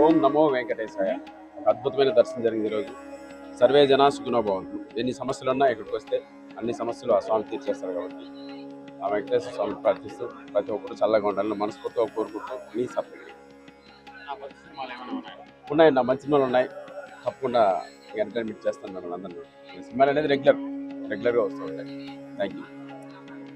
ఓం నమో వెంకటేశాయ. ఒక అద్భుతమైన దర్శనం జరిగింది ఈరోజు. సర్వే జన సుఖినో భవంతు. ఎన్ని సమస్యలు ఉన్నా ఇక్కడికి వస్తే అన్ని సమస్యలు ఆ స్వామి తీర్చేస్తారు కాబట్టి ఆ వెంకటేశ్వర స్వామి ప్రార్థిస్తూ ప్రతి ఒక్కరు చల్లగా ఉండాలని మనస్ఫూర్తిగా కోరుకుంటూ మీ సప్తగిరి ఉన్నాయండి. నా మంచి సినిమాలు ఉన్నాయి. తప్పకుండా ఎంటర్టైన్మెంట్ చేస్తాను మిమ్మల్ని అందరినీ. సినిమాలు అనేది రెగ్యులర్గా వస్తూ ఉంటాయి. Thank you.